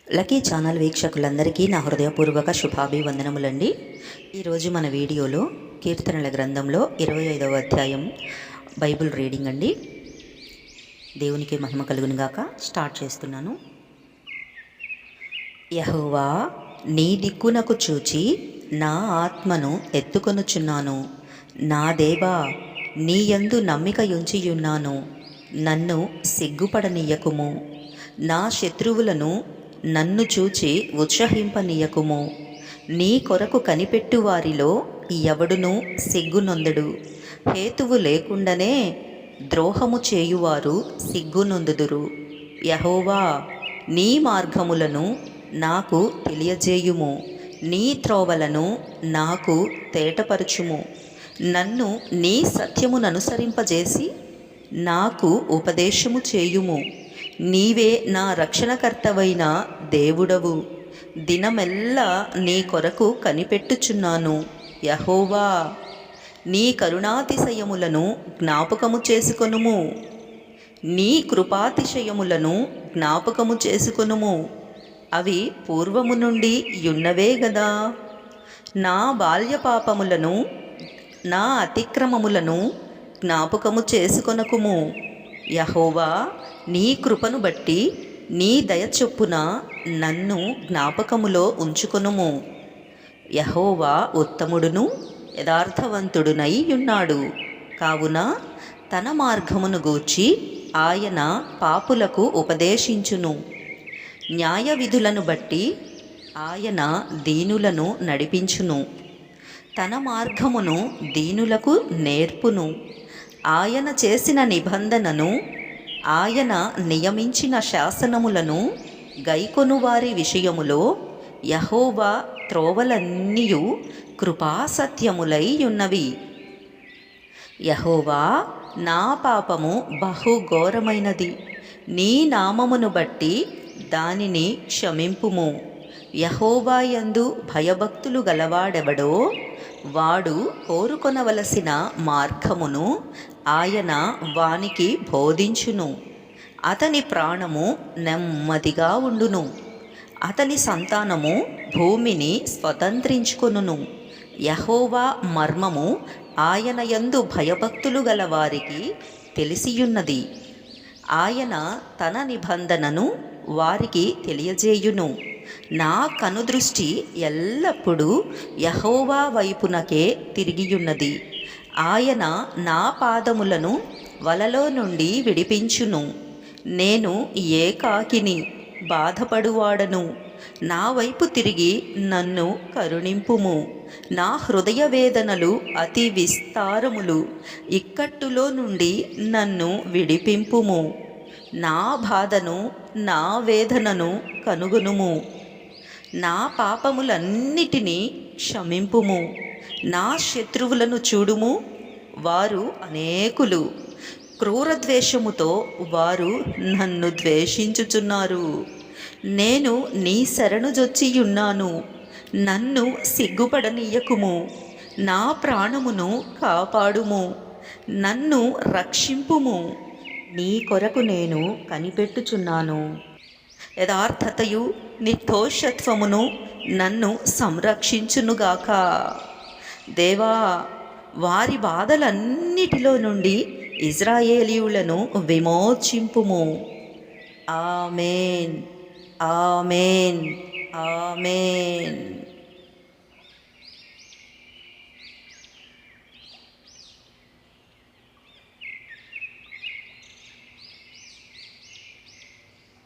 Lucky channel వీక్షకులందరికీ నా హృదయపూర్వక శుభాభివందనములండి. ఈరోజు మన వీడియోలో కీర్తనల గ్రంథంలో 25వ అధ్యాయం బైబిల్ రీడింగ్ అండి. దేవునికి మహిమ కలుగునుగాక. స్టార్ట్ చేస్తున్నాను. యెహోవా, నీ దిక్కునకు చూచి నా ఆత్మను ఎత్తుకొనుచున్నాను. నా దేవా, నీ యందు నమ్మిక ఉంచియున్నాను. నన్ను సిగ్గుపడనీయకుము. నా శత్రువులను నన్ను చూచి ఉత్సహింపనీయకుము. నీ కొరకు కనిపెట్టు వారిలో ఎవడునూ సిగ్గునొందడు. హేతువు లేకుండానే ద్రోహము చేయువారు సిగ్గునొందుదురు. యెహోవా, నీ మార్గములను నాకు తెలియజేయుము. నీ త్రోవలను నాకు తేటపరచుము. నన్ను నీ సత్యముననుసరింపజేసి నాకు ఉపదేశము చేయుము. నీవే నా రక్షణకర్తవైన దేవుడవు. దినమెల్లా నీ కొరకు కనిపెట్టుచున్నాను. యెహోవా, నీ కరుణాతిశయములను జ్ఞాపకము చేసుకొనుము. నీ కృపాతిశయములను జ్ఞాపకము చేసుకొనుము. అవి పూర్వము నుండి యున్నవే గదా. నా బాల్యపాపములను నా అతిక్రమములను జ్ఞాపకము చేసుకొనకుము. యెహోవా, నీ కృపను బట్టి నీ దయ చొప్పున నన్ను జ్ఞాపకములో ఉంచుకొనుము. యెహోవా ఉత్తముడును యథార్థవంతుడునై ఉన్నాడు. కావున తన మార్గమును గూర్చి ఆయన పాపులకు ఉపదేశించును. న్యాయ విధులను బట్టి ఆయన దీనులను నడిపించును. తన మార్గమును దీనులకు నేర్పును. ఆయన చేసిన నిబంధనను, ఆయన నియమించిన శాసనములను గైకొను వారి విషయములో యెహోవా త్రోవలన్నీయు కృపాసత్యములై ఉన్నవి. యెహోవా, నా పాపము బహుఘోరమైనది. నీ నామమును బట్టి దానిని క్షమింపుము. యెహోవా యందు భయభక్తులు గలవాడెవడో వాడు కోరుకొనవలసిన మార్గమును ఆయన వానికి బోధించును. అతని ప్రాణము నెమ్మదిగా ఉండును. అతని సంతానము భూమిని స్వతంత్రించుకొనును. యెహోవా మర్మము ఆయన యందు భయభక్తులు గల వారికి తెలిసియున్నది. ఆయన తన నిబంధనను వారికి తెలియజేయును. నా కనుదృష్టి ఎల్లప్పుడూ యెహోవా వైపునకే తిరిగియున్నది. ఆయన నా పాదములను వలలో నుండి విడిపించును. నేను ఏకాకిని, బాధపడువాడను. నా వైపు తిరిగి నన్ను కరుణింపుము. నా హృదయ వేదనలు అతి విస్తారములు. ఇక్కట్టులో నుండి నన్ను విడిపింపుము. నా బాధను, నా వేదనను కనుగొనుము. నా పాపములన్నిటినీ క్షమింపుము. నా శత్రువులను చూడుము. వారు అనేకులు. క్రూరద్వేషముతో వారు నన్ను ద్వేషించుచున్నారు. నేను నీ శరణుజొచ్చియున్నాను. నన్ను సిగ్గుపడనీయకుము. నా ప్రాణమును కాపాడుము. నన్ను రక్షింపుము. నీ కొరకు నేను కనిపెట్టుచున్నాను. యథార్థతయు నిర్దోషత్వమును నన్ను సంరక్షించునుగాక. దేవా, వారి బాధలన్నిటిలో నుండి ఇజ్రాయేలీయులను విమోచింపుము. ఆమేన్, ఆమేన్, ఆమేన్.